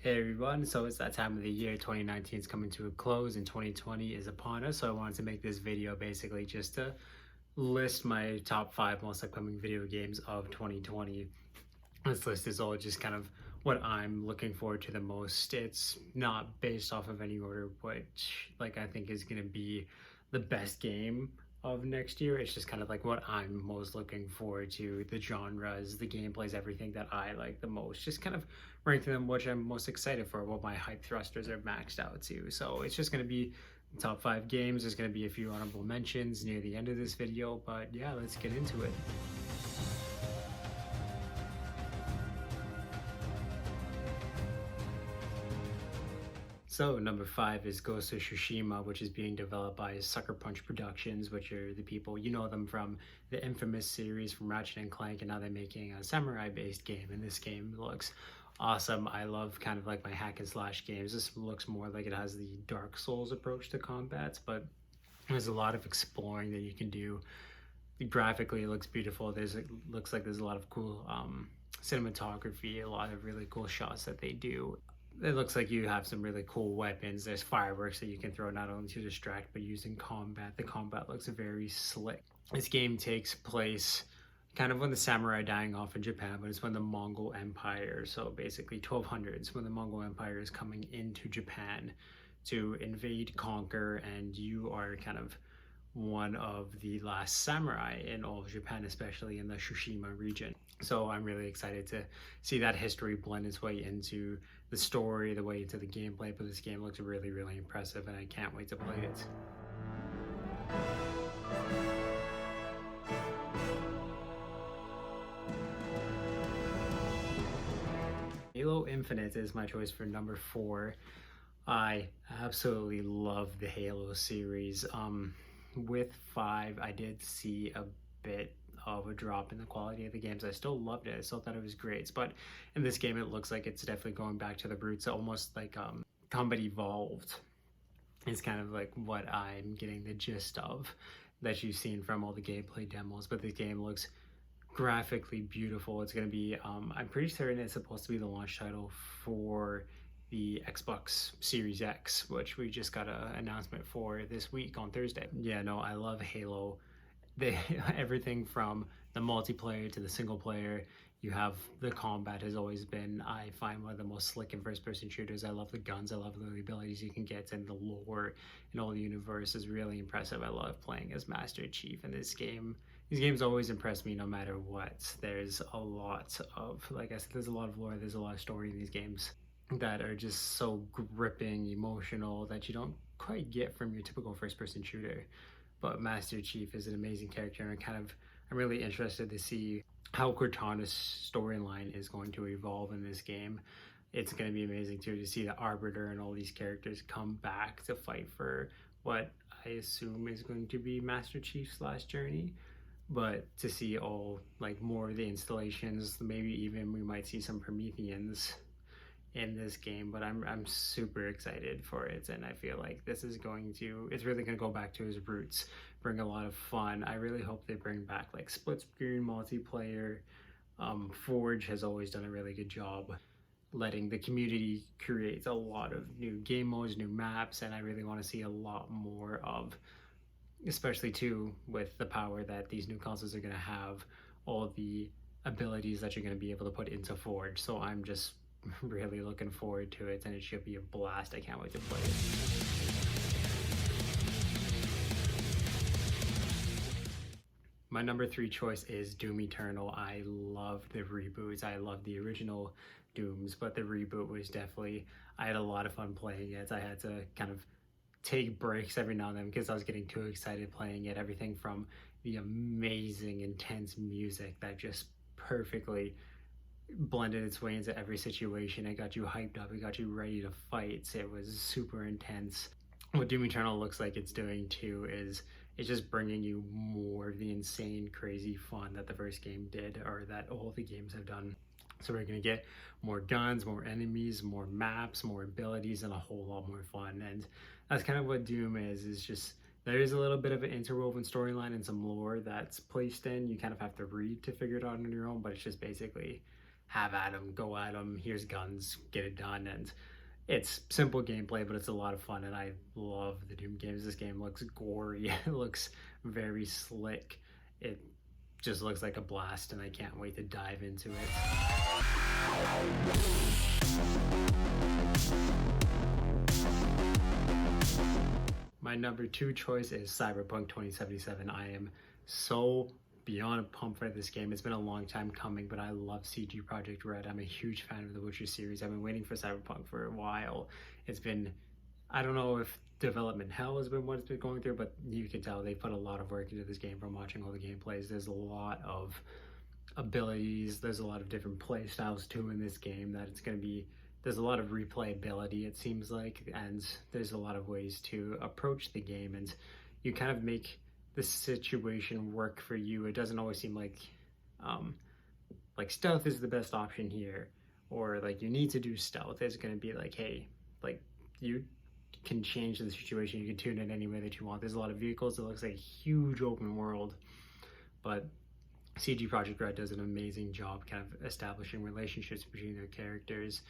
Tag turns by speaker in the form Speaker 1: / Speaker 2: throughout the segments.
Speaker 1: Hey everyone, so it's that time of the year. 2019 is coming to a close and 2020 is upon us. So I wanted to make this video basically just to list my top 5 most upcoming video games of 2020. This list is all just kind of what I'm looking forward to the most. It's not based off of any order, which like I think is going to be the best game of next year. It's just kind of like what I'm most looking forward to, the genres, the gameplays, everything that I like the most. Just kind of ranking them which I'm most excited for, what my hype thrusters are maxed out to. So it's just going to be top 5 games. There's going to be a few honorable mentions near the end of this video, but yeah, let's get into it. So number 5 is Ghost of Tsushima, which is being developed by Sucker Punch Productions, which are the people, you know them from the infamous series from Ratchet and Clank, and now they're making a samurai-based game, and this game looks awesome. I love kind of like my hack and slash games. This looks more like it has the Dark Souls approach to combats, but there's a lot of exploring that you can do. Graphically, it looks beautiful. Looks like there's a lot of cool cinematography, a lot of really cool shots that they do. It looks like you have some really cool weapons. There's fireworks that you can throw not only to distract but use in combat. The combat looks very slick. This game takes place kind of when the samurai dying off in Japan, but it's when the Mongol Empire, so basically 1200s, when the Mongol Empire is coming into Japan to invade, conquer, and you are kind of one of the last samurai in all of Japan, especially in the Tsushima region. So I'm really excited to see that history blend its way into the story, the way into the gameplay, but this game looks really, really impressive and I can't wait to play it. Halo Infinite is my choice for number 4. I absolutely love the Halo series. With 5, I did see a bit of a drop in the quality of the games. I still loved it. I still thought it was great. But in this game, it looks like it's definitely going back to the roots, almost like Combat Evolved is kind of like what I'm getting the gist of that you've seen from all the gameplay demos. But the game looks graphically beautiful. It's going to be, I'm pretty certain it's supposed to be the launch title for the Xbox Series X, which we just got an announcement for this week on Thursday. Yeah, no, I love Halo. Everything from the multiplayer to the single player, you have the combat has always been, I find, one of the most slick in first-person shooters. I love the guns, I love the abilities you can get, and the lore and all the universe is really impressive. I love playing as Master Chief in this game. These games always impress me no matter what. There's a lot of, like I said, there's a lot of lore, there's a lot of story in these games that are just so gripping, emotional, that you don't quite get from your typical first-person shooter. But Master Chief is an amazing character, and I'm really interested to see how Cortana's storyline is going to evolve in this game. It's going to be amazing too to see the Arbiter and all these characters come back to fight for what I assume is going to be Master Chief's last journey. But to see all, like, more of the installations, maybe even we might see some Prometheans in this game, but I'm super excited for it, and I feel like this is it's really going to go back to his roots, bring a lot of fun. I really hope they bring back like split screen multiplayer. Forge has always done a really good job letting the community create a lot of new game modes, new maps, and I really want to see a lot more of, especially too with the power that these new consoles are going to have, all the abilities that you're going to be able to put into Forge. So I'm just really looking forward to it, and it should be a blast. I can't wait to play it. My number 3 choice is Doom Eternal. I love the reboots. I love the original Dooms, but the reboot was definitely, I had a lot of fun playing it. I had to kind of take breaks every now and then because I was getting too excited playing it. Everything from the amazing, intense music that just perfectly blended its way into every situation. It got you hyped up, it got you ready to fight. It was super intense. What Doom Eternal looks like it's doing too is it's just bringing you more of the insane, crazy fun that the first game did, or that all the games have done. So we're gonna get more guns, more enemies, more maps, more abilities, and a whole lot more fun. And that's kind of what Doom is just there is a little bit of an interwoven storyline and some lore that's placed in. You kind of have to read to figure it out on your own, but it's just basically have at them, go at them, here's guns, get it done. And it's simple gameplay, but it's a lot of fun, and I love the Doom games. This game looks gory, it looks very slick, it just looks like a blast, and I can't wait to dive into it. My number 2 choice is Cyberpunk 2077. I am so beyond pumped for this game. It's been a long time coming, but I love CD Projekt Red. I'm a huge fan of the Witcher series. I've been waiting for Cyberpunk for a while. It's been, I don't know if development hell has been what it's been going through, but you can tell they put a lot of work into this game from watching all the gameplays. There's a lot of abilities, there's a lot of different play styles too in this game that it's going to be, there's a lot of replayability, it seems like, and there's a lot of ways to approach the game, and you kind of make the situation work for you. It doesn't always seem like stealth is the best option here, or like you need to do stealth. It's going to be like, hey, like you can change the situation, you can tune it any way that you want. There's a lot of vehicles, it looks like a huge open world, but CD Projekt Red does an amazing job kind of establishing relationships between their characters,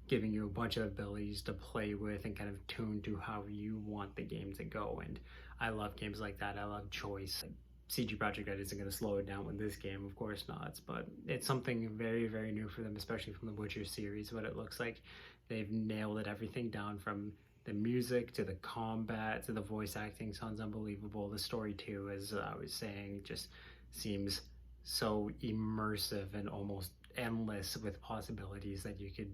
Speaker 1: giving you a bunch of abilities to play with and kind of tune to how you want the game to go. And I love games like that. I love choice. CD Projekt Red isn't going to slow it down with this game, of course not, but it's something very, very new for them, especially from the Witcher series. What it looks like, they've nailed it, everything down from the music to the combat to the voice acting sounds unbelievable. The story too, as I was saying, just seems so immersive and almost endless with possibilities that you could,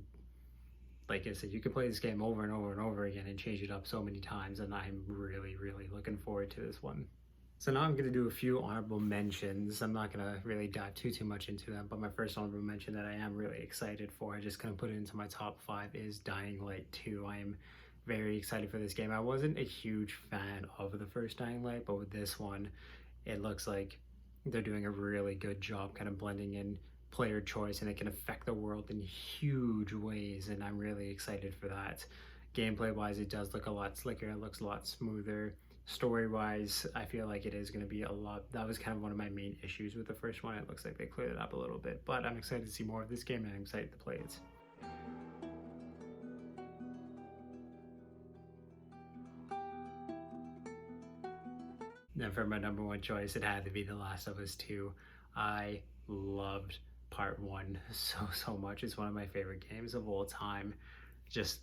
Speaker 1: like I said, you could play this game over and over and over again and change it up so many times, and I'm really, really looking forward to this one. So now I'm going to do a few honorable mentions. I'm not going to really dive too much into them, but my first honorable mention that I am really excited for, I just kind of put it into my top 5, is Dying Light 2. I am very excited for this game. I wasn't a huge fan of the first Dying Light, but with this one, it looks like they're doing a really good job kind of blending in player choice, and it can affect the world in huge ways, and I'm really excited for that. Gameplay wise, it does look a lot slicker, it looks a lot smoother. Story wise, I feel like it is going to be a lot, that was kind of one of my main issues with the first one. It looks like they cleared it up a little bit, but I'm excited to see more of this game and I'm excited to play it. Then for my number 1 choice, it had to be The Last of Us 2. I loved part 1 so much. It's one of my favorite games of all time. Just,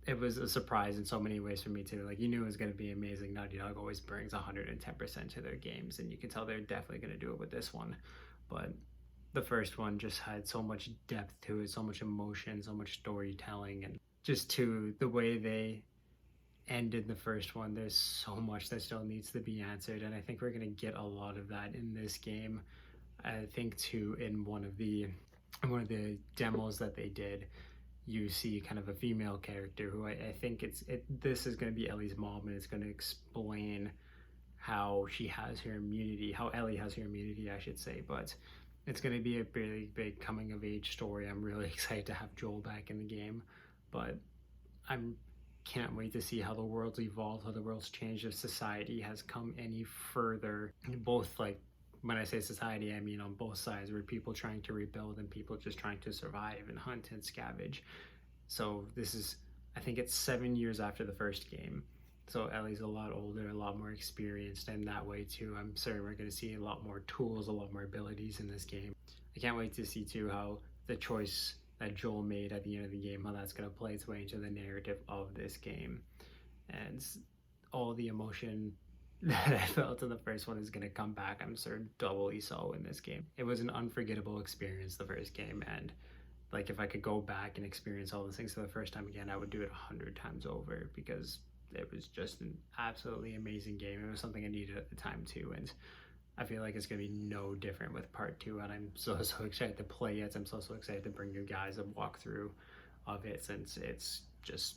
Speaker 1: it was a surprise in so many ways for me too. Like, you knew it was going to be amazing. Naughty Dog always brings 110% to their games, and you can tell they're definitely going to do it with this one. But the first one just had so much depth to it, so much emotion, so much storytelling, and just to the way they ended the first one, there's so much that still needs to be answered, and I think we're going to get a lot of that in this game. I think too, in one of the demos that they did, you see kind of a female character who I think this is going to be Ellie's mom, and it's going to explain how she has her immunity, how Ellie has her immunity, I should say. But it's going to be a really big coming of age story. I'm really excited to have Joel back in the game, but can't wait to see how the world's evolved, how the world's changed, if society has come any further. Both, like, when I say society, I mean on both sides, where people trying to rebuild and people just trying to survive and hunt and scavenge. So this is, I think it's 7 years after the first game. So Ellie's a lot older, a lot more experienced, and that way too, I'm certain we're going to see a lot more tools, a lot more abilities in this game. I can't wait to see too how the choice that Joel made at the end of the game, how that's going to play its way into the narrative of this game. And all the emotion that I felt in the first one is going to come back, I'm certain, doubly so in this game. It was an unforgettable experience, the first game, and like, if I could go back and experience all those things for the first time again, I would do it 100 times over, because it was just an absolutely amazing game. It was something I needed at the time too, and I feel like it's going to be no different with part 2, and I'm so excited to play it. I'm so excited to bring you guys a walkthrough of it, since it's just,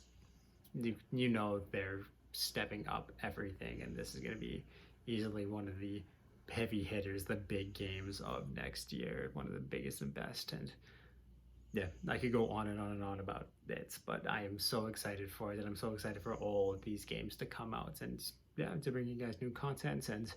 Speaker 1: you know, they're stepping up everything, and this is going to be easily one of the heavy hitters, the big games of next year, one of the biggest and best. And yeah, I could go on and on and on about it, but I am so excited for it, and I'm so excited for all of these games to come out, and yeah, to bring you guys new content. And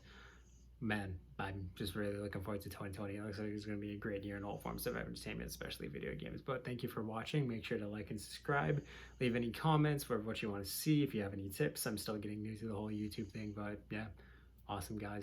Speaker 1: man, I'm just really looking forward to 2020. It looks like it's going to be a great year in all forms of entertainment, especially video games. But thank you for watching. Make sure to like and subscribe. Leave any comments for what you want to see. If you have any tips, I'm still getting new to the whole YouTube thing. But yeah, awesome, guys.